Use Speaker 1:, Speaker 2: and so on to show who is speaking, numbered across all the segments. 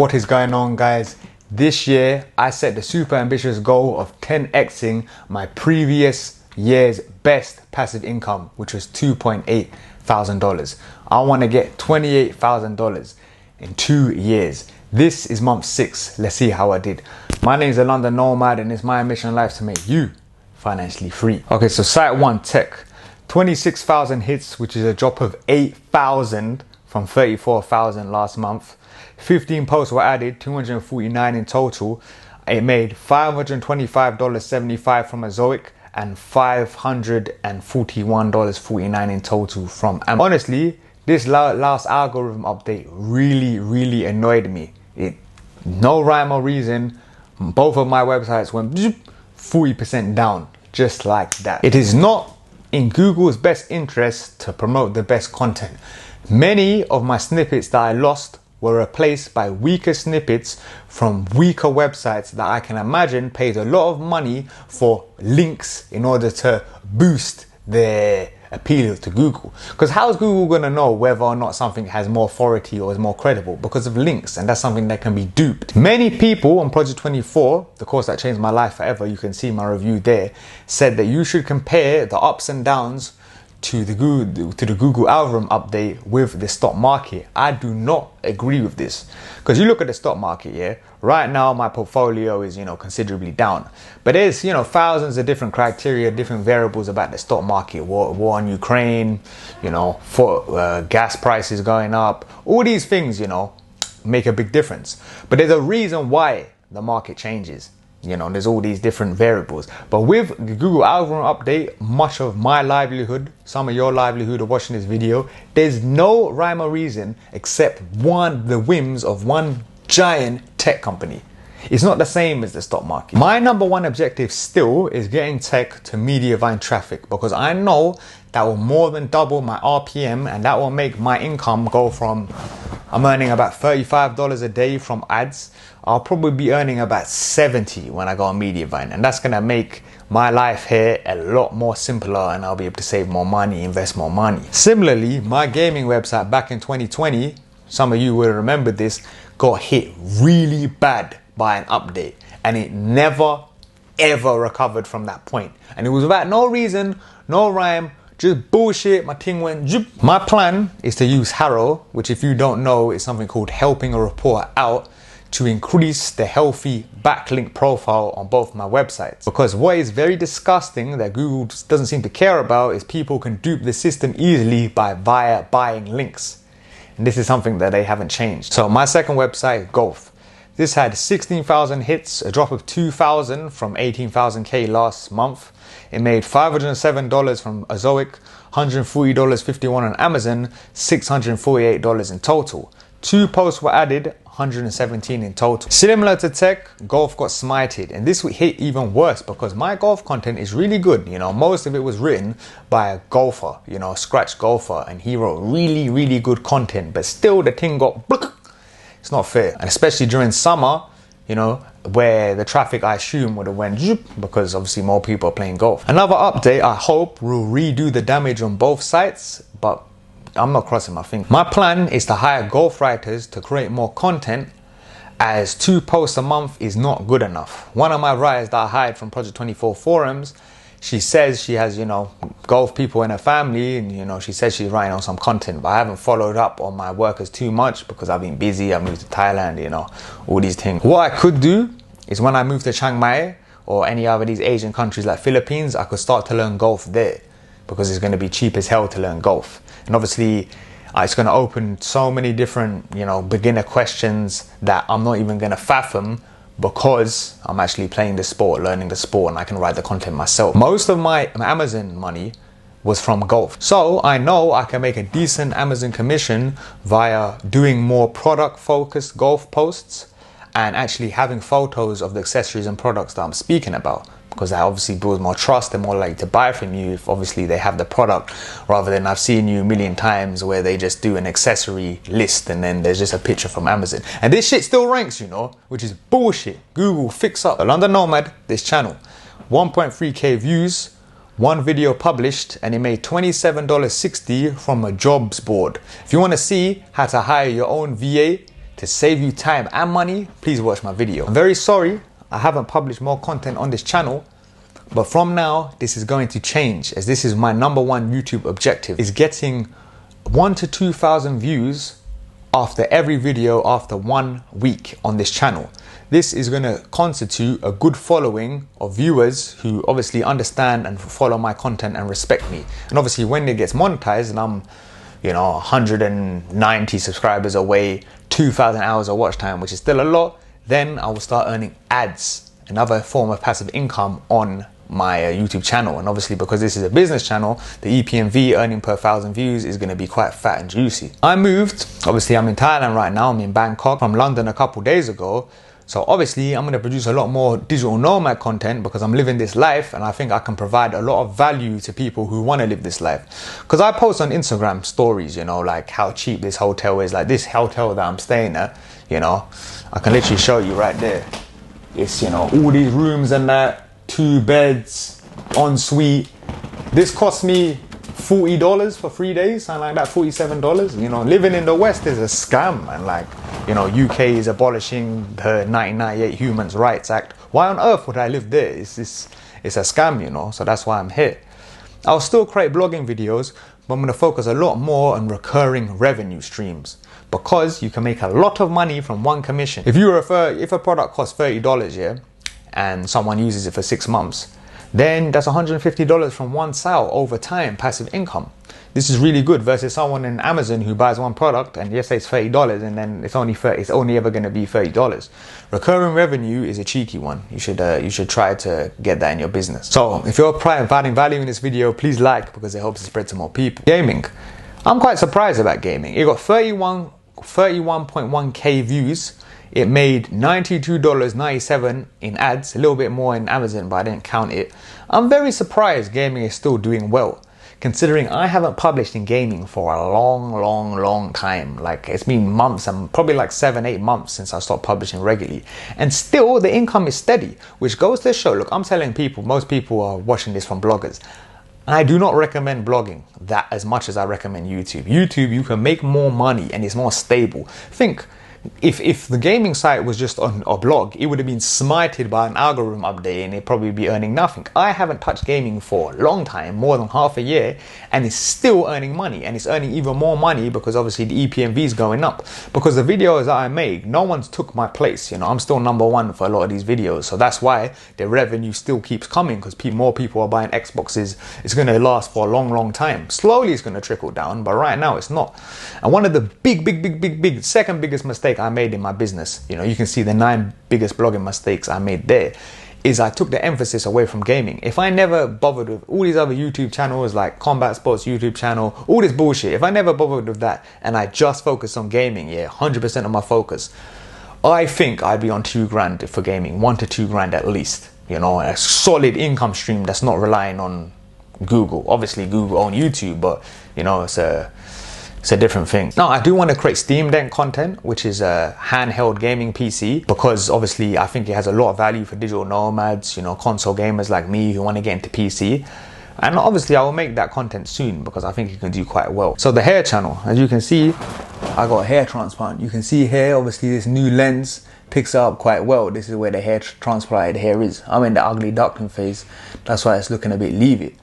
Speaker 1: What is going on, guys? This year I set the super ambitious goal of 10xing my previous year's best passive income, which was $2.8 thousand. I want to get $28,000 in 2 years. This is month 6. Let's see how I did. My name is the London Nomad and it's my mission in life to make you financially free. Okay, so site 1 tech, 26,000 hits, which is a drop of 8,000 from 34,000 last month. 15 posts were added, 249 in total. It made $525.75 from Azoic and $541.49 in total from Am. Honestly, this last algorithm update really annoyed me. No rhyme or reason, both of my websites went 40% down, just like that. It is not in Google's best interest to promote the best content. Many of my snippets that I lost were replaced by weaker snippets from weaker websites that I can imagine paid a lot of money for links in order to boost their appeal to Google. Because how is Google going to know whether or not something has more authority or is more credible? Because of links, and that's something that can be duped. Many people on Project 24, the course that changed my life forever, you can see my review there, said that you should compare the ups and downs to the Google algorithm update with the stock market. I do not agree with this, because you look at the stock market, yeah, right now my portfolio is, considerably down, but there's, thousands of different criteria, different variables about the stock market. War on Ukraine, gas prices going up, all these things, make a big difference. But there's a reason why the market changes. There's all these different variables. But with the Google algorithm update, much of my livelihood, some of your livelihood of watching this video, there's no rhyme or reason except the whims of one giant tech company. It's not the same as the stock market. My number one objective still is getting tech to Mediavine traffic, because I know that will more than double my RPM, and that will make my income go from, I'm earning about $35 a day from ads. I'll probably be earning about 70 when I go on Mediavine, and that's gonna make my life here a lot more simpler, and I'll be able to save more money, invest more money. Similarly, my gaming website back in 2020, some of you will remember this, got hit really bad by an update, and it never ever recovered from that point. And it was about no reason, no rhyme, just bullshit. My thing went zoop. My plan is to use Harrow, which if you don't know is something called helping a report out, to increase the healthy backlink profile on both my websites. Because what is very disgusting that Google doesn't seem to care about is people can dupe the system easily via buying links. And this is something that they haven't changed. So my second website, Golf. This had 16,000 hits, a drop of 2,000 from 18,000K last month. It made $507 from Azoic, $140.51 on Amazon, $648 in total. 2 posts were added, 117 in total. Similar to tech, golf got smited, and this hit even worse because my golf content is really good. Most of it was written by a golfer, a scratch golfer, and he wrote really good content, but still the thing got it's not fair. And especially during summer, where the traffic I assume would have went because obviously more people are playing golf. Another update I hope will redo the damage on both sites, but I'm not crossing my fingers. My plan is to hire golf writers to create more content, as 2 posts a month is not good enough. One of my writers that I hired from Project 24 forums, she says she has, golf people in her family, and, she says she's writing on some content, but I haven't followed up on my workers too much because I've been busy. I moved to Thailand, all these things. What I could do is when I move to Chiang Mai or any other of these Asian countries like Philippines, I could start to learn golf there, because it's going to be cheap as hell to learn golf. And obviously, it's going to open so many different, beginner questions that I'm not even going to fathom, because I'm actually playing the sport, learning the sport, and I can write the content myself. Most of my Amazon money was from golf. So I know I can make a decent Amazon commission via doing more product-focused golf posts and actually having photos of the accessories and products that I'm speaking about, because that obviously builds more trust. They're more likely to buy from you if obviously they have the product, rather than I've seen you a million times where they just do an accessory list and then there's just a picture from Amazon. And this shit still ranks, which is bullshit. Google, fix up. The London Nomad, this channel, 1.3k views, 1 video published, and it made $27.60 from a jobs board. If you want to see how to hire your own VA to save you time and money, please watch my video. I'm very sorry I haven't published more content on this channel, but from now, this is going to change, as this is my #1 YouTube objective, is getting 1,000 to 2,000 views after every video after 1 week on this channel. This is going to constitute a good following of viewers who obviously understand and follow my content and respect me. And obviously when it gets monetized and I'm, 190 subscribers away, 2,000 hours of watch time, which is still a lot, then I will start earning ads, another form of passive income on my YouTube channel. And obviously because this is a business channel, the EPMV, earning per 1,000 views, is going to be quite fat and juicy. I moved, obviously I'm in Thailand right now, I'm in Bangkok, from London a couple days ago. So obviously I'm going to produce a lot more digital nomad content because I'm living this life, and I think I can provide a lot of value to people who want to live this life. Because I post on Instagram stories, like how cheap this hotel is, like this hotel that I'm staying at, I can literally show you right there. It's, all these rooms and that, 2 beds, ensuite. This cost me $40 for 3 days, something like that, $47. Living in the West is a scam, and UK is abolishing the 1998 Human Rights Act. Why on earth would I live there? It's a scam, so that's why I'm here. I'll still create blogging videos, but I'm going to focus a lot more on recurring revenue streams, because you can make a lot of money from one commission. If a product costs $30, yeah, and someone uses it for 6 months, then that's $150 from one sale over time, passive income. This is really good versus someone in Amazon who buys one product and yes, it's $30 and then it's only ever going to be $30. Recurring revenue is a cheeky one. You should try to get that in your business. So if you're providing value in this video, please like, because it helps it spread to more people. Gaming. I'm quite surprised about gaming. It got 31.1k views. It made $92.97 in ads, a little bit more in Amazon, but I didn't count it. I'm very surprised gaming is still doing well, considering I haven't published in gaming for a long time. Like, it's been months, and probably like 7-8 months since I stopped publishing regularly. And still the income is steady, which goes to show, look, I'm telling people, most people are watching this from bloggers. I do not recommend blogging that as much as I recommend YouTube. YouTube, you can make more money and it's more stable. Think, if the gaming site was just on a blog, it would have been smited by an algorithm update and it'd probably be earning nothing. I haven't touched gaming for a long time, more than half a year, and it's still earning money, and it's earning even more money because obviously the EPMV is going up. Because the videos that I make, no one's took my place. I'm still #1 for a lot of these videos, so that's why the revenue still keeps coming, because more people are buying Xboxes. It's going to last for a long time. Slowly it's going to trickle down, but right now it's not. And one of the big second biggest mistake I made in my business, you can see the 9 biggest blogging mistakes I made there, is I took the emphasis away from gaming. If I never bothered with all these other YouTube channels like Combat Sports YouTube channel, all this bullshit, if I never bothered with that and I just focused on gaming, 100% of my focus, I think I'd be on $2,000 for gaming, $1 to $2,000 at least. A solid income stream that's not relying on Google. Obviously Google own YouTube, but it's a different thing. Now, I do want to create Steam Deck content, which is a handheld gaming PC, because obviously I think it has a lot of value for digital nomads, console gamers like me who want to get into PC. And obviously I will make that content soon because I think it can do quite well. So the hair channel, as you can see, I got a hair transplant. You can see here, obviously this new lens picks up quite well. This is where the hair transplanted hair is. I'm in the ugly duckling phase. That's why it's looking a bit leavy.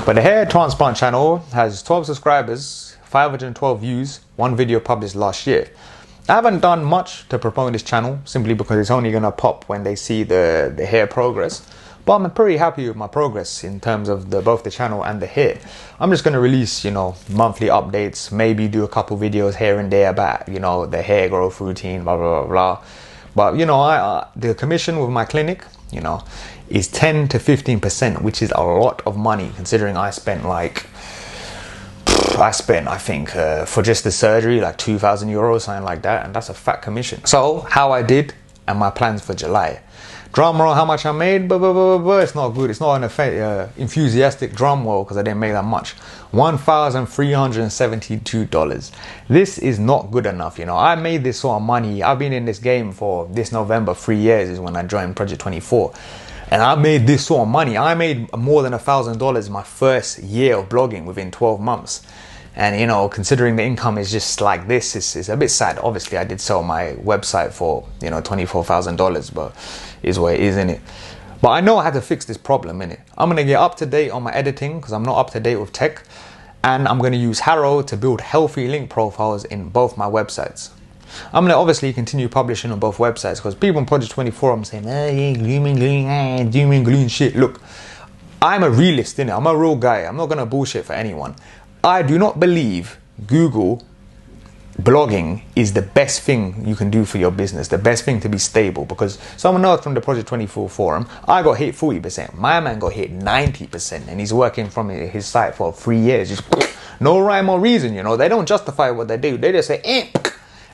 Speaker 1: But the hair transplant channel has 12 subscribers, 512 views, 1 video published last year. I haven't done much to promote this channel, simply because it's only going to pop when they see the hair progress. But I'm pretty happy with my progress in terms of both the channel and the hair. I'm just going to release, monthly updates, maybe do a couple videos here and there about, the hair growth routine, blah, blah, blah, blah. But, the commission with my clinic, is 10 to 15%, which is a lot of money, considering I spent I think for just the surgery like €2,000, something like that, and that's a fat commission. So how I did and my plans for July. Drum roll, how much I made, it's not good. It's not an enthusiastic drum roll because I didn't make that much. $1,372. This is not good enough. I made this sort of money. I've been in this game for this November, 3 years is when I joined Project 24. And I made this sort of money. I made more than $1,000 in my first year of blogging within 12 months. And you know, considering the income is just like this, it's a bit sad. Obviously I did sell my website for, you know, $24,000, but is what it is, innit? But I know I had to fix this problem, innit? I'm gonna get up to date on my editing because I'm not up to date with tech, and I'm gonna use Harrow to build healthy link profiles in both my websites. I'm gonna obviously continue publishing on both websites because people on Project 24 I'm saying, yeah, doom and gloom shit. Look, I'm a realist, innit? I'm a real guy. I'm not gonna bullshit for anyone. I do not believe Google blogging is the best thing you can do for your business, the best thing to be stable, because someone else from the Project 24 forum, I got hit 40%. My man got hit 90%, and he's working from his site for 3 years. Just no rhyme or reason, you know. They don't justify what they do. They just say,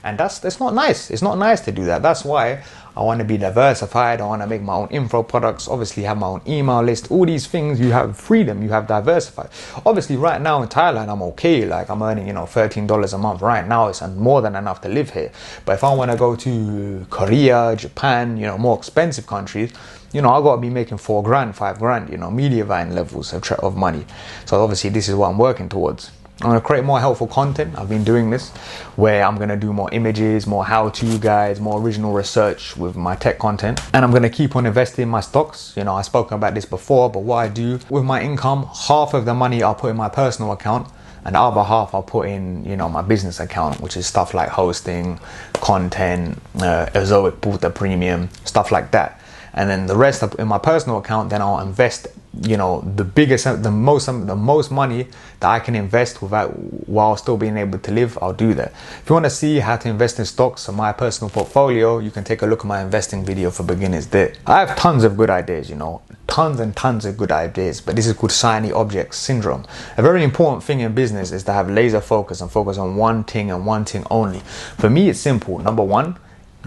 Speaker 1: and that's not nice. It's not nice to do that. That's why I want to be diversified. I want to make my own info products, obviously have my own email list, all these things. You have freedom, you have diversified. Obviously right now in Thailand, I'm okay. Like I'm earning, you know, $13 a month right now. It's more than enough to live here. But if I want to go to Korea, Japan, you know, more expensive countries, you know, I got to be making $4,000, $5,000, you know, Mediavine levels of money. So obviously this is what I'm working towards. I'm going to create more helpful content. I've been doing this where I'm going to do more images, more how-to guides, more original research with my tech content. And I'm going to keep on investing in my stocks. You know, I've spoken about this before, but what I do with my income, half of the money I'll put in my personal account and the other half I'll put in, you know, my business account, which is stuff like hosting, content, Azoic Puta Premium, stuff like that. And then the rest in my personal account, then I'll invest, you know, the most money that I can invest while still being able to live. I'll do that. If you want to see how to invest in stocks on my personal portfolio, you can take a look at my investing video for beginners there. I have tons of good ideas, you know, tons and tons of good ideas, but this is called shiny object syndrome. A very important thing in business is to have laser focus and focus on one thing and one thing only. For me, it's simple. Number one,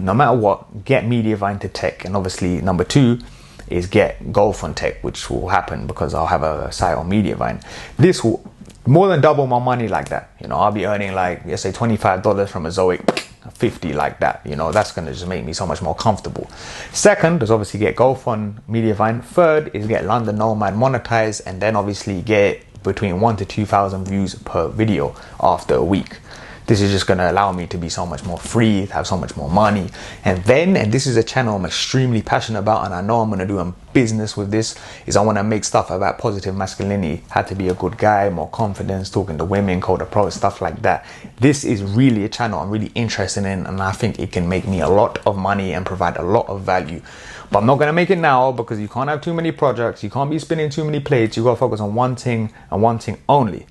Speaker 1: no matter what, get Mediavine to tech. And obviously number two is get golf on tech, which will happen because I'll have a site on Mediavine. This will more than double my money like that. You know, I'll be earning like, let's say $25 from a Zoic, 50 like that. You know, that's gonna just make me so much more comfortable. Second is obviously get golf on Mediavine. Third is get London Nomad monetized, and then obviously get between 1,000 to 2,000 views per video after a week. This is just going to allow me to be so much more free, to have so much more money. And then, and this is a channel I'm extremely passionate about, and I know I'm going to do a business with this, is I want to make stuff about positive masculinity, how to be a good guy, more confidence, talking to women, code approach, stuff like that. This is really a channel I'm really interested in, and I think it can make me a lot of money and provide a lot of value. But I'm not going to make it now because you can't have too many projects, you can't be spinning too many plates, you got to focus on one thing and one thing only.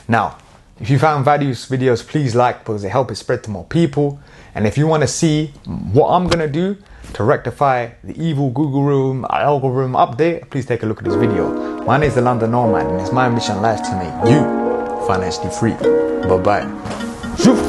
Speaker 1: Now, if you found values videos, please like, because it helps it spread to more people. And if you want to see what I'm going to do to rectify the evil Google algorithm update, please take a look at this video. My name is the London Nomad, and it's my mission in life to make you financially free. Bye-bye.